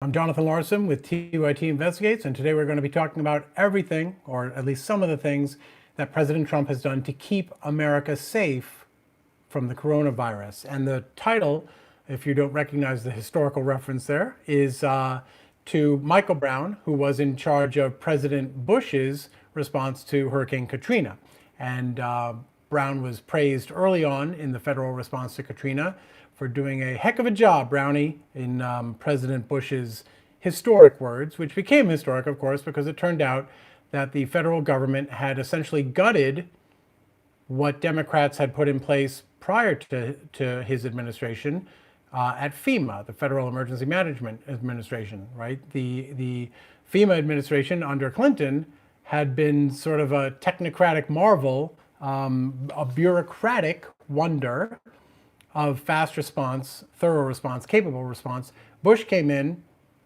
I'm Jonathan Larson with TYTI Investigates, and today we're going to be talking about everything, or at least some of the things, that President Trump has done to keep America safe from the coronavirus. And the title, if you don't recognize the historical reference there, is to Michael Brown, who was in charge of President Bush's response to Hurricane Katrina. And Brown was praised early on in the federal response to Katrina for doing a heck of a job, Brownie, in President Bush's historic words, which became historic, of course, because it turned out that the federal government had essentially gutted what Democrats had put in place prior to his administration at FEMA, the Federal Emergency Management Administration, right? The FEMA administration under Clinton had been sort of a technocratic marvel, a bureaucratic wonder of fast response, thorough response, capable response. Bush came in,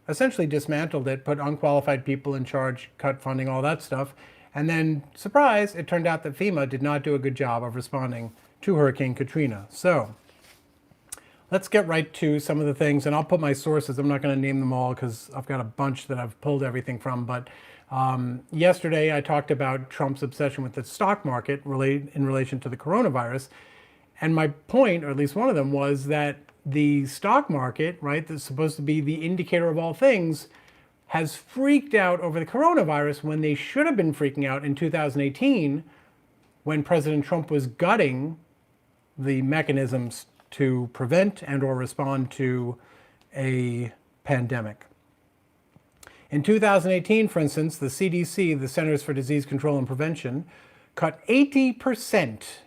essentially dismantled it, put unqualified people in charge, cut funding, all that stuff. And then, surprise, it turned out that FEMA did not do a good job of responding to Hurricane Katrina. So let's get right to some of the things, and I'll put my sources. I'm not going to name them all because I've got a bunch that I've pulled everything from. But yesterday I talked about Trump's obsession with the stock market in relation to the coronavirus. And my point, or at least one of them, was that the stock market, right, that's supposed to be the indicator of all things, has freaked out over the coronavirus when they should have been freaking out in 2018 when President Trump was gutting the mechanisms to prevent and or respond to a pandemic. In 2018, for instance, the CDC, the Centers for Disease Control and Prevention, cut 80%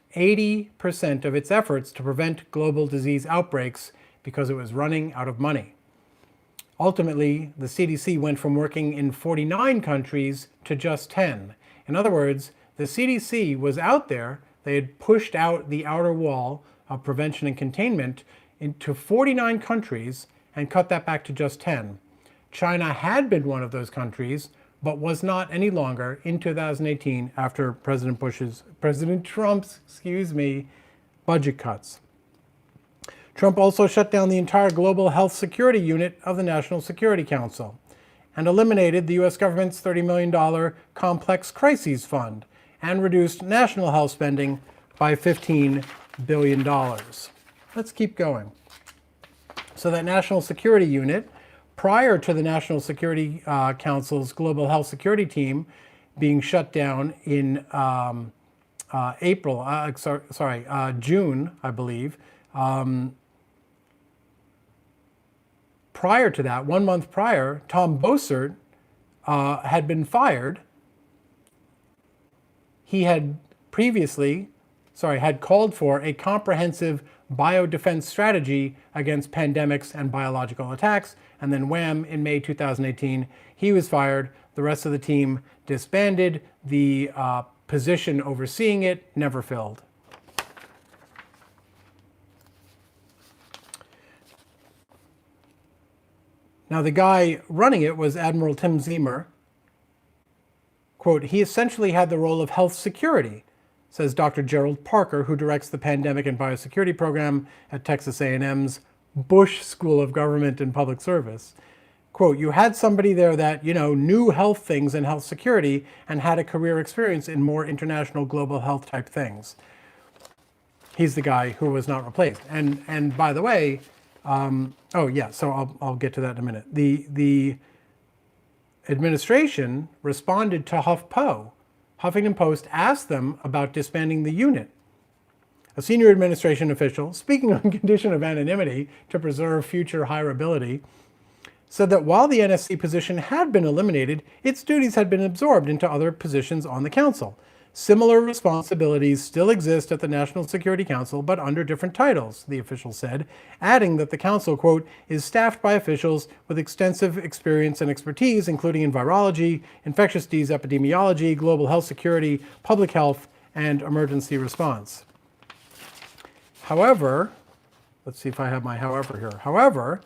of its efforts to prevent global disease outbreaks because it was running out of money. Ultimately, the CDC went from working in 49 countries to just 10. In other words, the CDC was out there. They had pushed out the outer wall of prevention and containment into 49 countries and cut that back to just 10. China had been one of those countries, but was not any longer in 2018 after President Trump's budget cuts. Trump also shut down the entire global health security unit of the National Security Council and eliminated the US government's $30 million complex crises fund and reduced national health spending by $15 billion. Let's keep going. So that National Security Unit, prior to the National Security Council's Global Health Security Team being shut down in June, I believe. Prior to that, 1 month prior, Tom Bossert had been fired. He had had called for a comprehensive biodefense strategy against pandemics and biological attacks. And then wham, in May 2018, he was fired. The rest of the team disbanded. The position overseeing it never filled. Now, the guy running it was Admiral Tim Ziemer. Quote, he essentially had the role of health security, says Dr. Gerald Parker, who directs the Pandemic and Biosecurity Program at Texas A&M's Bush School of Government and Public Service. Quote, you had somebody there that, knew health things and health security and had a career experience in more international global health type things. He's the guy who was not replaced. And by the way, so I'll get to that in a minute. The administration responded to HuffPo. Huffington Post asked them about disbanding the unit. A senior administration official, speaking on condition of anonymity to preserve future hireability, said that while the NSC position had been eliminated, its duties had been absorbed into other positions on the council. Similar responsibilities still exist at the National Security Council, but under different titles, the official said, adding that the council, quote, is staffed by officials with extensive experience and expertise, including in virology, infectious disease epidemiology, global health security, public health, and emergency response. However, let's see if I have my however here. However,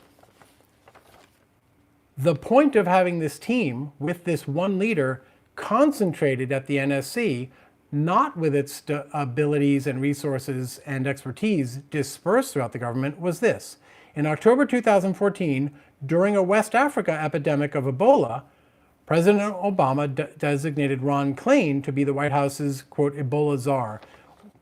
the point of having this team with this one leader concentrated at the NSC, not with its abilities and resources and expertise dispersed throughout the government, was this. In October 2014, during a West Africa epidemic of Ebola, President Obama designated Ron Klain to be the White House's, quote, Ebola czar.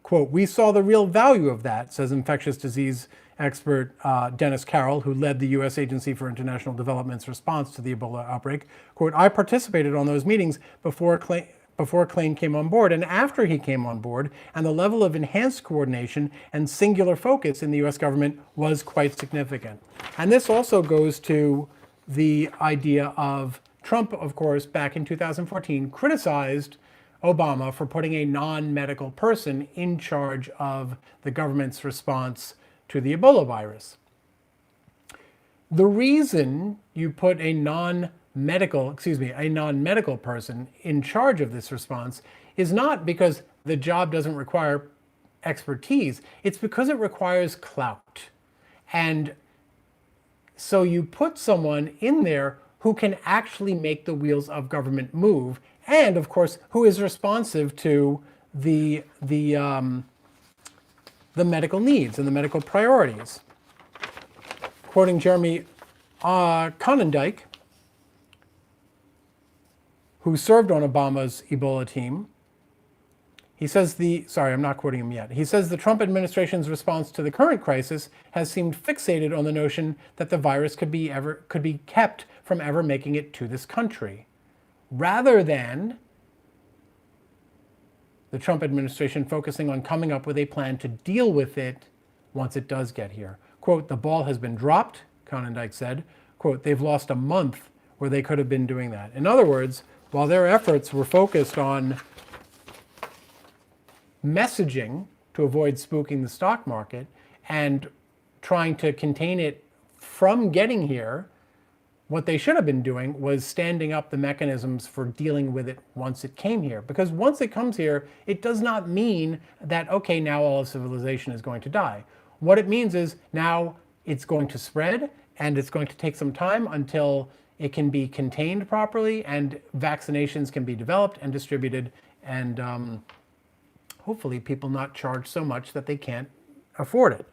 Quote, we saw the real value of that, says infectious disease expert Dennis Carroll, who led the U.S. Agency for International Development's response to the Ebola outbreak. Quote, I participated on those meetings before Klain came on board and after he came on board, and the level of enhanced coordination and singular focus in the U.S. government was quite significant. And this also goes to the idea of Trump, of course, back in 2014, criticized Obama for putting a non-medical person in charge of the government's response to the Ebola virus. The reason you put a non-medical person in charge of this response is not because the job doesn't require expertise, it's because it requires clout. And so you put someone in there who can actually make the wheels of government move, and of course, who is responsive to the medical needs and the medical priorities. Quoting Jeremy Conondike, who served on Obama's Ebola team, he says I'm not quoting him yet. He says the Trump administration's response to the current crisis has seemed fixated on the notion that the virus could be kept from ever making it to this country, rather than the Trump administration focusing on coming up with a plan to deal with it once it does get here. Quote, the ball has been dropped, Conondike said. Quote, they've lost a month where they could have been doing that. In other words, while their efforts were focused on messaging to avoid spooking the stock market and trying to contain it from getting here, what they should have been doing was standing up the mechanisms for dealing with it once it came here. Because once it comes here, it does not mean that, okay, now all of civilization is going to die. What it means is now it's going to spread, and it's going to take some time until it can be contained properly and vaccinations can be developed and distributed, and hopefully people not charged so much that they can't afford it.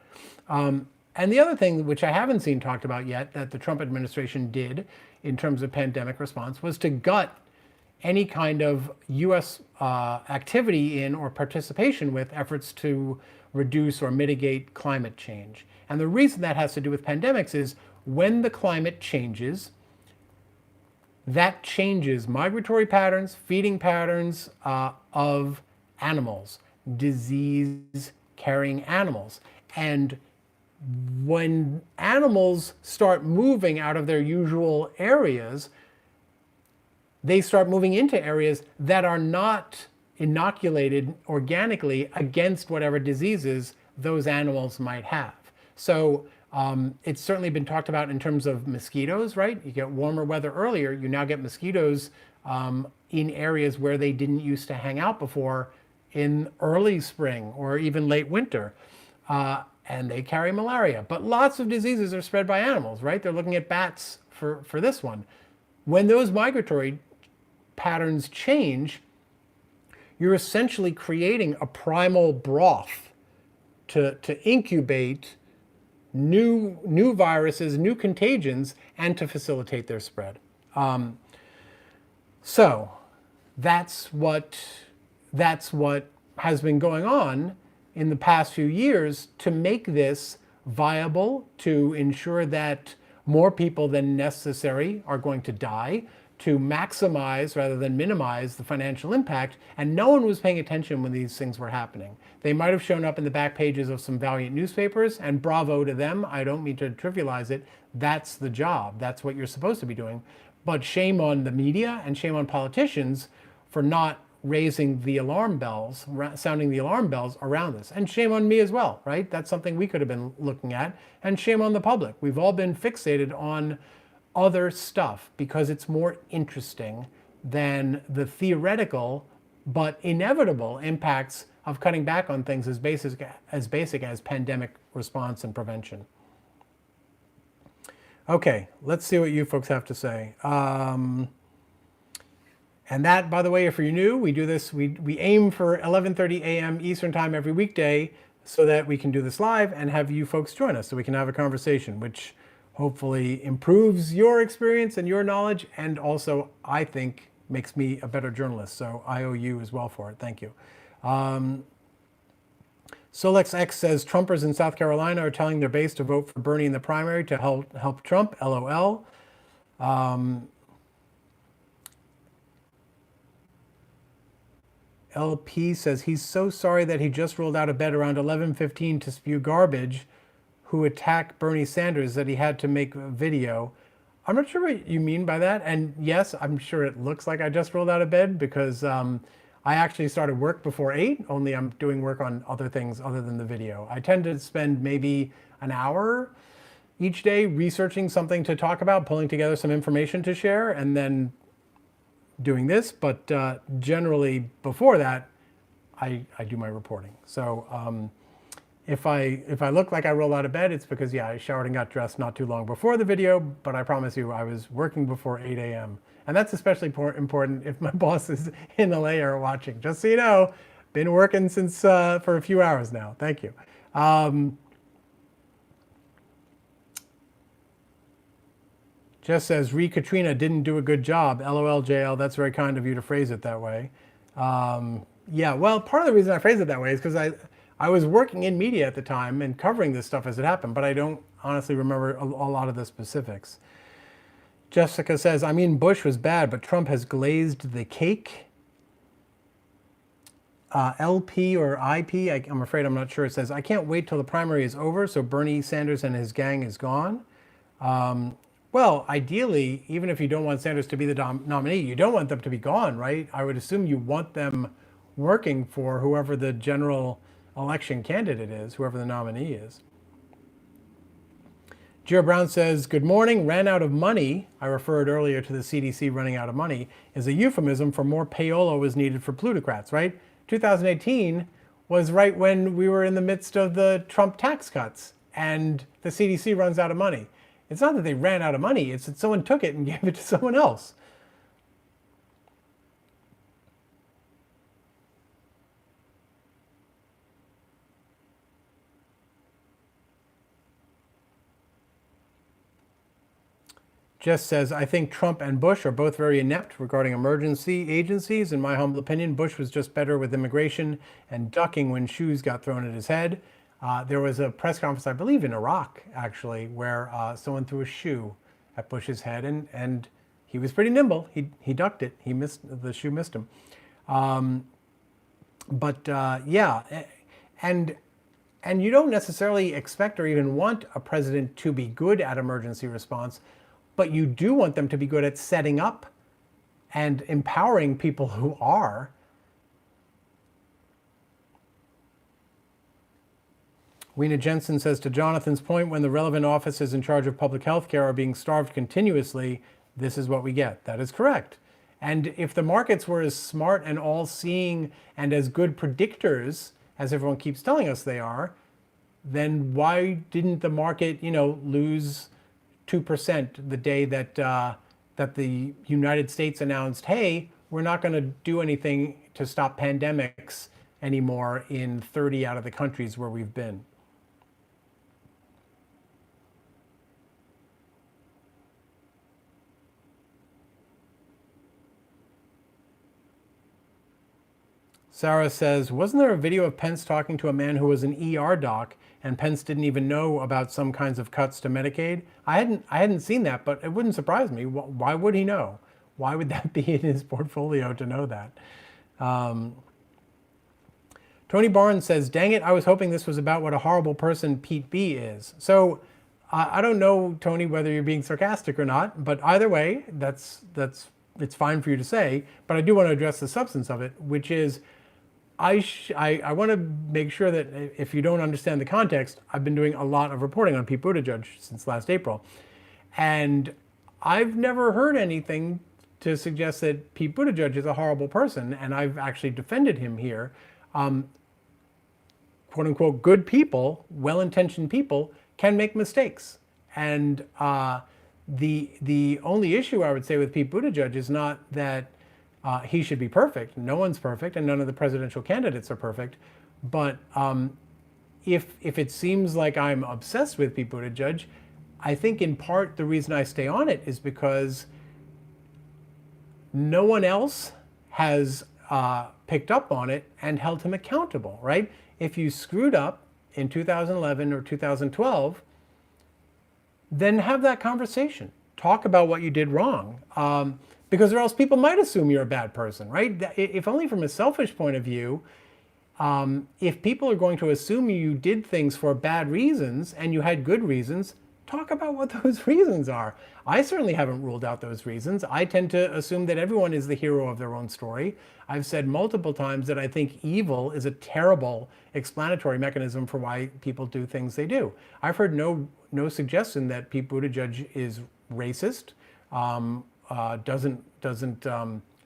And the other thing, which I haven't seen talked about yet, that the Trump administration did in terms of pandemic response, was to gut any kind of U.S. activity in or participation with efforts to reduce or mitigate climate change. And the reason that has to do with pandemics is when the climate changes, that changes migratory patterns, feeding patterns of animals, disease-carrying animals. And when animals start moving out of their usual areas, they start moving into areas that are not inoculated organically against whatever diseases those animals might have. So it's certainly been talked about in terms of mosquitoes, right? You get warmer weather earlier, you now get mosquitoes in areas where they didn't used to hang out before in early spring or even late winter. And they carry malaria. But lots of diseases are spread by animals, right? They're looking at bats for this one. When those migratory patterns change, you're essentially creating a primal broth to incubate new viruses, new contagions, and to facilitate their spread. So that's what has been going on in the past few years to make this viable, to ensure that more people than necessary are going to die, to maximize rather than minimize the financial impact. And no one was paying attention when these things were happening. They might have shown up in the back pages of some valiant newspapers, and bravo to them. I don't mean to trivialize it. That's the job. That's what you're supposed to be doing. But shame on the media and shame on politicians for not raising the alarm bells, sounding the alarm bells around this. And shame on me as well, right? That's something we could have been looking at. And shame on the public. We've all been fixated on other stuff because it's more interesting than the theoretical but inevitable impacts of cutting back on things as basic as pandemic response and prevention. Okay, let's see what you folks have to say. And that, by the way, if you're new, we do this, we aim for 11:30 a.m. Eastern Time every weekday. so that we can do this live and have you folks join us so we can have a conversation, which hopefully improves your experience and your knowledge, and also, I think, makes me a better journalist. So I owe you as well for it. Thank you. Solex X says Trumpers in South Carolina are telling their base to vote for Bernie in the primary to help Trump. LOL. LP says he's so sorry that he just rolled out of bed around 11:15 to spew garbage who attacked Bernie Sanders that he had to make a video. I'm not sure what you mean by that. And yes, I'm sure it looks like I just rolled out of bed because I actually started work before 8, only I'm doing work on other things other than the video. I tend to spend maybe an hour each day researching something to talk about, pulling together some information to share, and then doing this. But generally before that, I do my reporting. So if I look like I rolled out of bed, it's because, yeah, I showered and got dressed not too long before the video, but I promise you I was working before 8 a.m. And that's especially important if my bosses in LA are watching. Just so you know, been working since for a few hours now. Thank you. Just says, Katrina didn't do a good job. LOL, JL, that's very kind of you to phrase it that way. Yeah, well, part of the reason I phrase it that way is because I was working in media at the time and covering this stuff as it happened, but I don't honestly remember a lot of the specifics. Jessica says, I mean, Bush was bad, but Trump has glazed the cake. LP or IP, I'm afraid I'm not sure. It says, I can't wait till the primary is over so Bernie Sanders and his gang is gone. Well, ideally, even if you don't want Sanders to be the nominee, you don't want them to be gone, right? I would assume you want them working for whoever the general election candidate is, whoever the nominee is. Gio Brown says, good morning, ran out of money. I referred earlier to the CDC running out of money is a euphemism for more payola was needed for plutocrats, right? 2018 was right when we were in the midst of the Trump tax cuts and the CDC runs out of money. It's not that they ran out of money, it's that someone took it and gave it to someone else. Jess says, I think Trump and Bush are both very inept regarding emergency agencies. In my humble opinion, Bush was just better with immigration and ducking when shoes got thrown at his head. There was a press conference, I believe in Iraq, actually, where someone threw a shoe at Bush's head, and he was pretty nimble. He ducked it. The shoe missed him. Yeah, and you don't necessarily expect or even want a president to be good at emergency response, but you do want them to be good at setting up and empowering people who are. Weena Jensen says, to Jonathan's point, when the relevant offices in charge of public health care are being starved continuously, this is what we get. That is correct. And if the markets were as smart and all-seeing and as good predictors as everyone keeps telling us they are, then why didn't the market, lose 2% the day that that the United States announced, hey, we're not going to do anything to stop pandemics anymore in 30 out of the countries where we've been? Sarah says, wasn't there a video of Pence talking to a man who was an ER doc and Pence didn't even know about some kinds of cuts to Medicaid? I hadn't seen that, but it wouldn't surprise me. Why would he know? Why would that be in his portfolio to know that? Tony Barnes says, dang it, I was hoping this was about what a horrible person Pete B is. So I don't know, Tony, whether you're being sarcastic or not, but either way, it's fine for you to say, but I do want to address the substance of it, which is, I want to make sure that if you don't understand the context, I've been doing a lot of reporting on Pete Buttigieg since last April. And I've never heard anything to suggest that Pete Buttigieg is a horrible person. And I've actually defended him here. Quote unquote, good people, well-intentioned people can make mistakes. And the only issue I would say with Pete Buttigieg is not that he should be perfect. No one's perfect, and none of the presidential candidates are perfect. But if it seems like I'm obsessed with Pete Buttigieg, I think in part the reason I stay on it is because no one else has picked up on it and held him accountable, right? If you screwed up in 2011 or 2012, then have that conversation. Talk about what you did wrong. Because or else people might assume you're a bad person, right? If only from a selfish point of view, if people are going to assume you did things for bad reasons and you had good reasons, talk about what those reasons are. I certainly haven't ruled out those reasons. I tend to assume that everyone is the hero of their own story. I've said multiple times that I think evil is a terrible explanatory mechanism for why people do things they do. I've heard no suggestion that Pete Buttigieg is racist.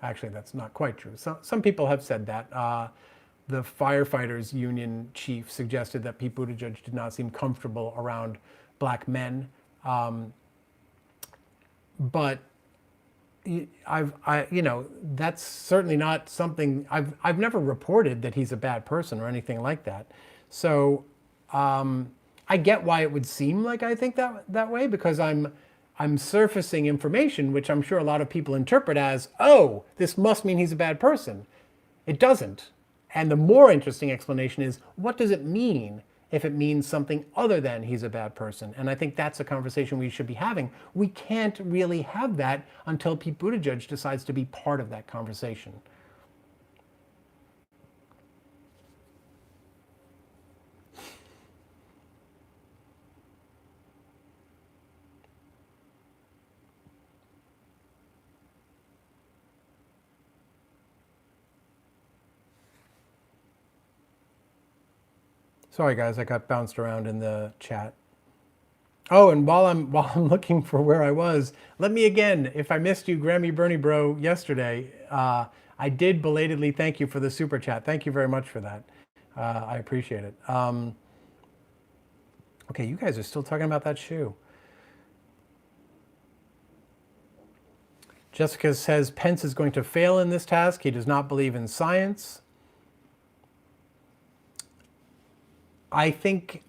Actually, that's not quite true. Some people have said that. The firefighters union chief suggested that Pete Buttigieg did not seem comfortable around black men. But that's certainly not something I've never reported that he's a bad person or anything like that. So I get why it would seem like I think that way, because I'm surfacing information which I'm sure a lot of people interpret as, oh, this must mean he's a bad person. It doesn't. And the more interesting explanation is, what does it mean if it means something other than he's a bad person? And I think that's a conversation we should be having. We can't really have that until Pete Buttigieg decides to be part of that conversation. Sorry guys, I got bounced around in the chat. Oh, and while I'm looking for where I was, let me again, if I missed you, Grammy Bernie Bro, yesterday, I did belatedly thank you for the super chat. Thank you very much for that. I appreciate it. Okay, you guys are still talking about that shoe. Jessica says Pence is going to fail in this task. He does not believe in science. I think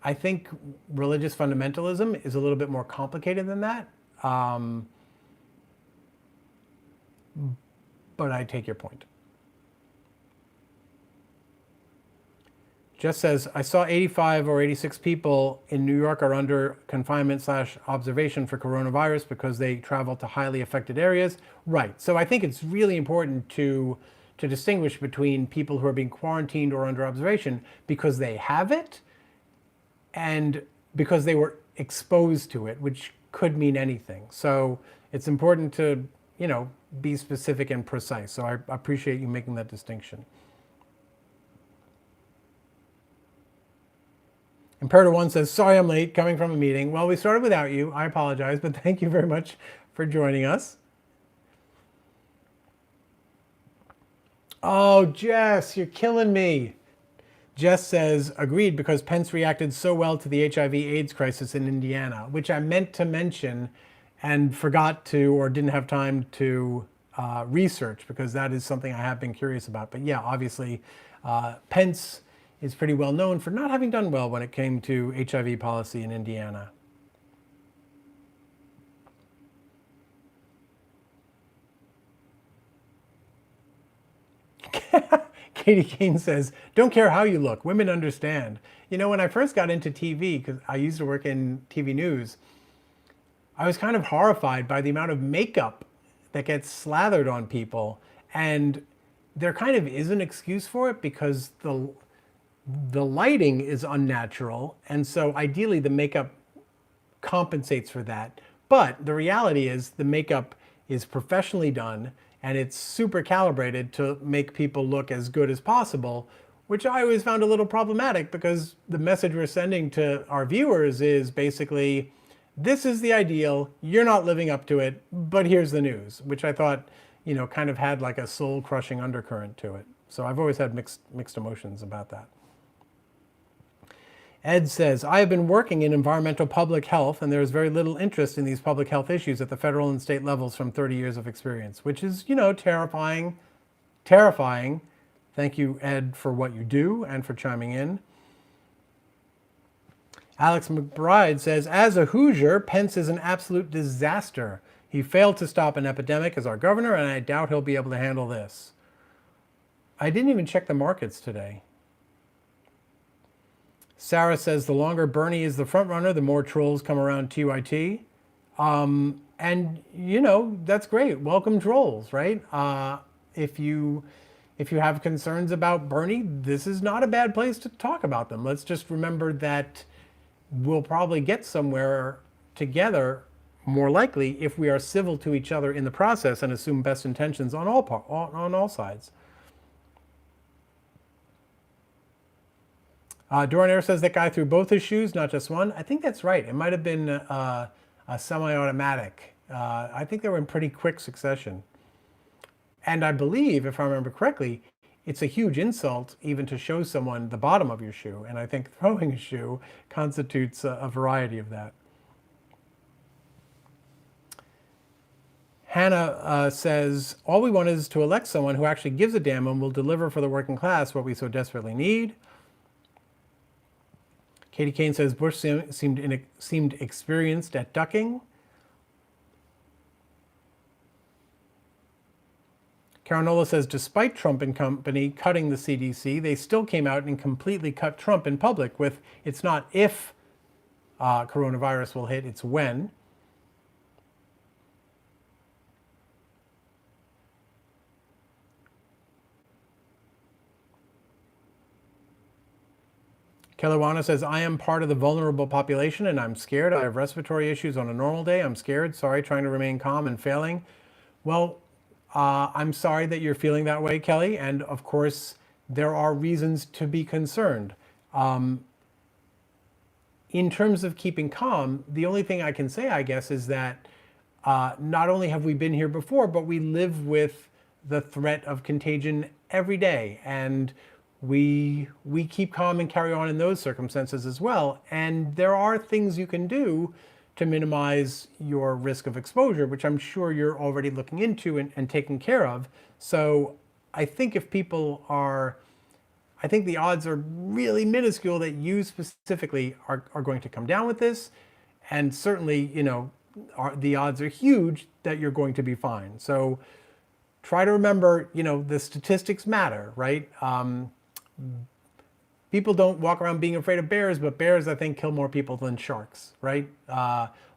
religious fundamentalism is a little bit more complicated than that. But I take your point. Jess says, I saw 85 or 86 people in New York are under confinement/observation for coronavirus because they travel to highly affected areas. Right. So I think it's really important to distinguish between people who are being quarantined or under observation because they have it and because they were exposed to it, which could mean anything. So it's important to, be specific and precise. So I appreciate you making that distinction. Imperator 1 says, sorry I'm late, coming from a meeting. Well, we started without you. I apologize, but thank you very much for joining us. Oh, Jess, you're killing me. Jess says, agreed, because Pence reacted so well to the HIV/AIDS crisis in Indiana, which I meant to mention and forgot to or didn't have time to research, because that is something I have been curious about. But yeah, obviously, Pence is pretty well known for not having done well when it came to HIV policy in Indiana. Katie Kane says, don't care how you look, women understand. When I first got into TV, because I used to work in TV news, I was kind of horrified by the amount of makeup that gets slathered on people. And there kind of is an excuse for it because the lighting is unnatural. And so ideally the makeup compensates for that. But the reality is the makeup is professionally done and it's super calibrated to make people look as good as possible, which I always found a little problematic because the message we're sending to our viewers is basically, this is the ideal, you're not living up to it, but here's the news, which I thought, kind of had like a soul-crushing undercurrent to it. So I've always had mixed emotions about that. Ed says, I have been working in environmental public health, and there is very little interest in these public health issues at the federal and state levels from 30 years of experience, which is, terrifying. Terrifying. Thank you, Ed, for what you do and for chiming in. Alex McBride says, as a Hoosier, Pence is an absolute disaster. He failed to stop an epidemic as our governor, and I doubt he'll be able to handle this. I didn't even check the markets today. Sarah says, the longer Bernie is the front runner, the more trolls come around TYT. And, you know, that's great. Welcome trolls, right? If you have concerns about Bernie, this is not a bad place to talk about them. Let's just remember that we'll probably get somewhere together, more likely, if we are civil to each other in the process and assume best intentions on all sides. Doran Air says that guy threw both his shoes, not just one. I think that's right. It might have been a semi-automatic. I think they were in pretty quick succession. And I believe, if I remember correctly, it's a huge insult even to show someone the bottom of your shoe. And I think throwing a shoe constitutes a variety of that. Hannah says, all we want is to elect someone who actually gives a damn and will deliver for the working class what we so desperately need. Katie Kane says, Bush seemed experienced at ducking. Caranola says, despite Trump and company cutting the CDC, they still came out and completely cut Trump in public with, it's not if coronavirus will hit, it's when. Kellywana says, I am part of the vulnerable population and I'm scared. I have respiratory issues on a normal day. I'm scared. Sorry, trying to remain calm and failing. Well, I'm sorry that you're feeling that way, Kelly. And of course, there are reasons to be concerned. In terms of keeping calm, the only thing I can say, I guess, is that not only have we been here before, but we live with the threat of contagion every day. And we keep calm and carry on in those circumstances as well. And there are things you can do to minimize your risk of exposure, which I'm sure you're already looking into and taking care of. So I think if people are, I think the odds are really minuscule that you specifically are going to come down with this. And certainly, you know, the odds are huge that you're going to be fine. So try to remember, you know, the statistics matter, right? People don't walk around being afraid of bears, but bears, I think, kill more people than sharks, right?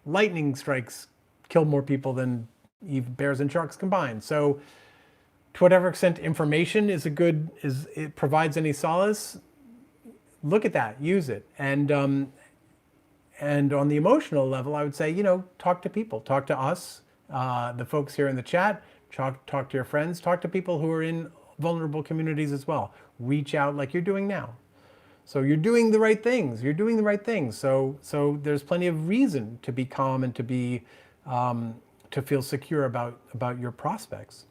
Lightning strikes kill more people than even bears and sharks combined. So to whatever extent information is it provides any solace, look at that, use it. And on the emotional level, I would say, you know, talk to people, talk to us, the folks here in the chat, talk to your friends, talk to people who are in vulnerable communities as well. Reach out like you're doing now. So you're doing the right things. You're doing the right things. So there's plenty of reason to be calm and to be to feel secure about your prospects.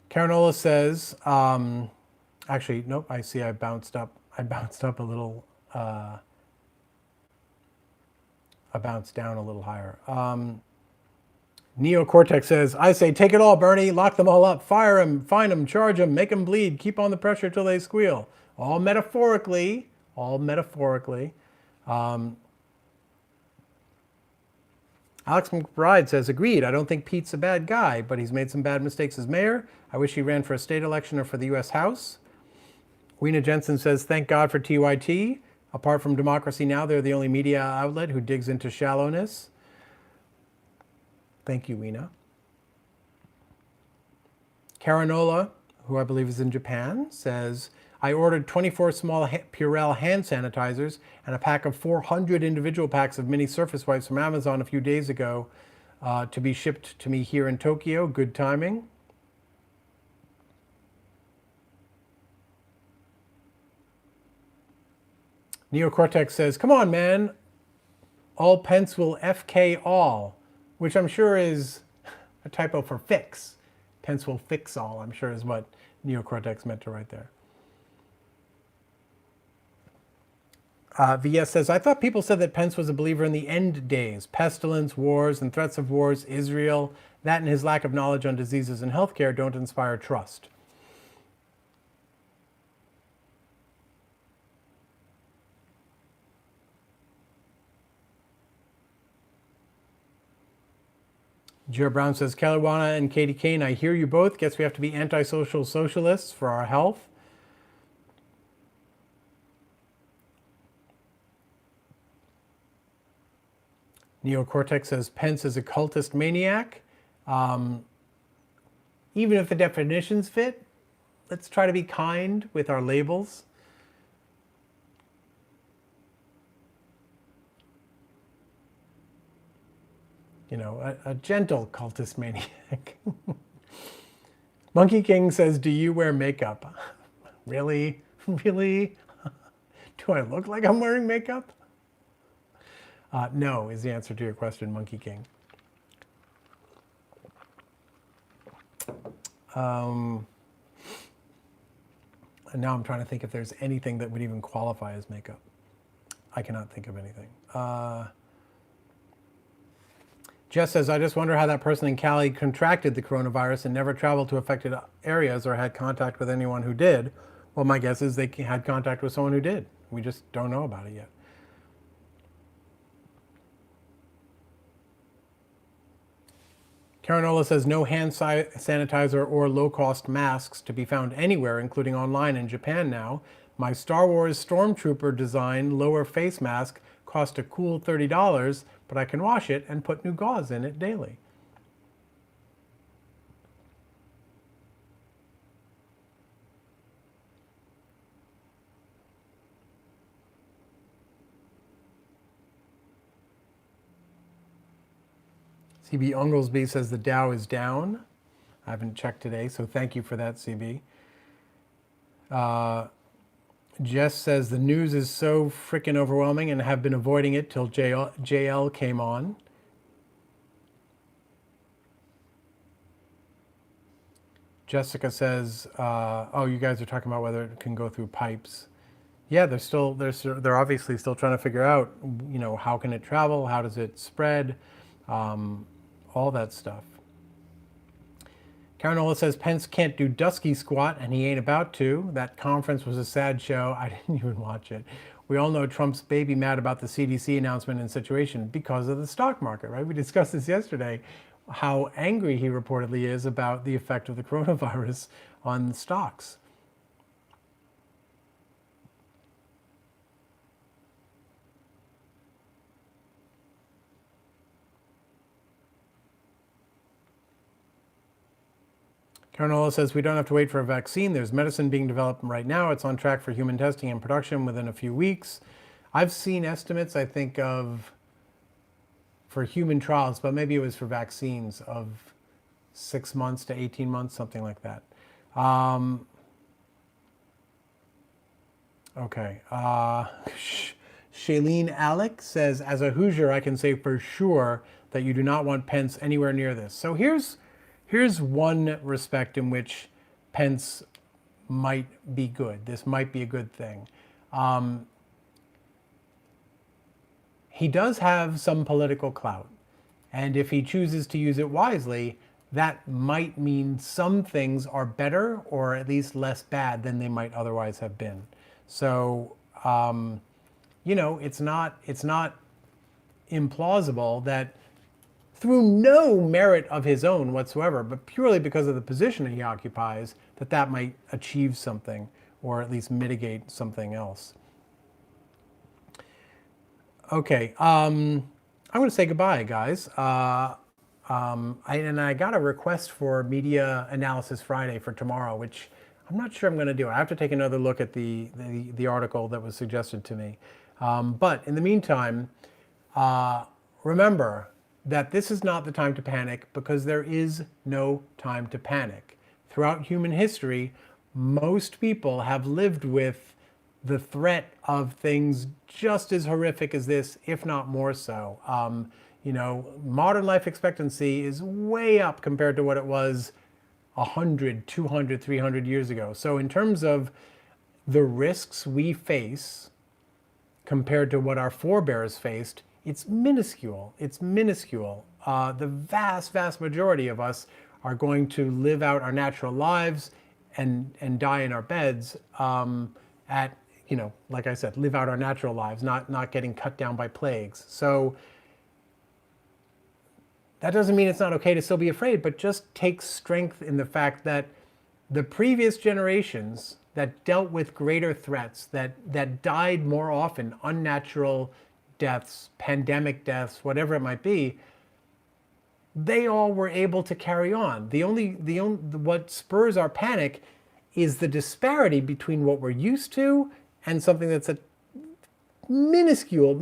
Caranola says, actually, nope, I see I bounced up a little, I bounced down a little higher. Neocortex says, I say, take it all, Bernie, lock them all up, fire them, fine them, charge them, make them bleed, keep on the pressure till they squeal. All metaphorically, all metaphorically. Alex McBride says, agreed, I don't think Pete's a bad guy, but he's made some bad mistakes as mayor. I wish he ran for a state election or for the U.S. House. Weena Jensen says, thank God for TYT. Apart from Democracy Now!, they're the only media outlet who digs into shallowness. Thank you, Weena. Caranola, who I believe is in Japan, says, I ordered 24 small Purell hand sanitizers and a pack of 400 individual packs of mini surface wipes from Amazon a few days ago to be shipped to me here in Tokyo. Good timing. Neocortex says, come on, man. All Pence will FK all, which I'm sure is a typo for fix. Pence will fix all, I'm sure is what Neocortex meant to write there. VS says, I thought people said that Pence was a believer in the end days, pestilence, wars, and threats of wars, Israel. That and his lack of knowledge on diseases and healthcare don't inspire trust. Joe Brown says, Kellywana and Katie Kane, I hear you both. Guess we have to be antisocial socialists for our health. Neocortex says, Pence is a cultist maniac. Even if the definitions fit, let's try to be kind with our labels. You know, a gentle cultist maniac. Monkey King says, do you wear makeup? Really? Really? Do I look like I'm wearing makeup? No, is the answer to your question, Monkey King. And now I'm trying to think if there's anything that would even qualify as makeup. I cannot think of anything. Jess says, I just wonder how that person in Cali contracted the coronavirus and never traveled to affected areas or had contact with anyone who did. Well, my guess is they had contact with someone who did. We just don't know about it yet. Caranola says, no hand sanitizer or low-cost masks to be found anywhere, including online in Japan now. My Star Wars Stormtrooper design lower face mask cost a cool $30, but I can wash it and put new gauze in it daily. CB Unglesby says the Dow is down. I haven't checked today, so thank you for that, CB. Jess says the news is so freaking overwhelming and have been avoiding it till JL came on. Jessica says, oh, you guys are talking about whether it can go through pipes. Yeah, they're obviously still trying to figure out, you know, how can it travel? How does it spread? All that stuff. Caranola says Pence can't do dusky squat and he ain't about to. That conference was a sad show. I didn't even watch it. We all know Trump's baby mad about the CDC announcement and situation because of the stock market, right? We discussed this yesterday, how angry he reportedly is about the effect of the coronavirus on stocks. Caranola says we don't have to wait for a vaccine. There's medicine being developed right now. It's on track for human testing and production within a few weeks. I've seen estimates, I think, for human trials, but maybe it was for vaccines of 6 months to 18 months, something like that. Okay. Shailene Alec says, as a Hoosier, I can say for sure that you do not want Pence anywhere near this. So here's one respect in which Pence might be good. This might be a good thing. He does have some political clout. And if he chooses to use it wisely, that might mean some things are better or at least less bad than they might otherwise have been. So, you know, it's not implausible that through no merit of his own whatsoever, but purely because of the position he occupies, that might achieve something or at least mitigate something else. Okay, I'm going to say goodbye, guys. I got a request for Media Analysis Friday for tomorrow, which I'm not sure I'm going to do. I have to take another look at the article that was suggested to me. But in the meantime, remember that this is not the time to panic because there is no time to panic. Throughout human history, most people have lived with the threat of things just as horrific as this, if not more so. You know, modern life expectancy is way up compared to what it was 100, 200, 300 years ago. So in terms of the risks we face compared to what our forebears faced, it's minuscule. It's minuscule. The vast, vast majority of us are going to live out our natural lives and die in our beds at, like I said, live out our natural lives, not getting cut down by plagues. So that doesn't mean it's not okay to still be afraid, but just take strength in the fact that the previous generations that dealt with greater threats, that died more often, unnatural deaths, pandemic deaths, whatever it might be, they all were able to carry on. What spurs our panic is the disparity between what we're used to and something that's a minuscule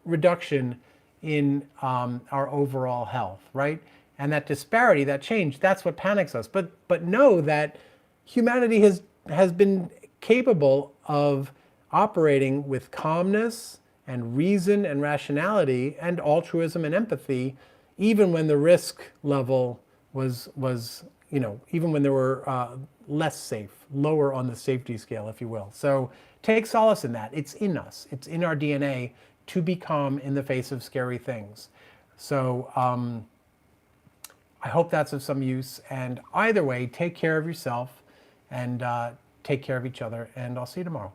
reduction in our overall health, right? And that disparity, that change, that's what panics us. But know that humanity has been capable of operating with calmness and reason and rationality and altruism and empathy, even when the risk level was even when there were less safe, lower on the safety scale, if you will. So take solace in that. It's in us. It's in our DNA to be calm in the face of scary things. So I hope that's of some use. And either way, take care of yourself and take care of each other. And I'll see you tomorrow.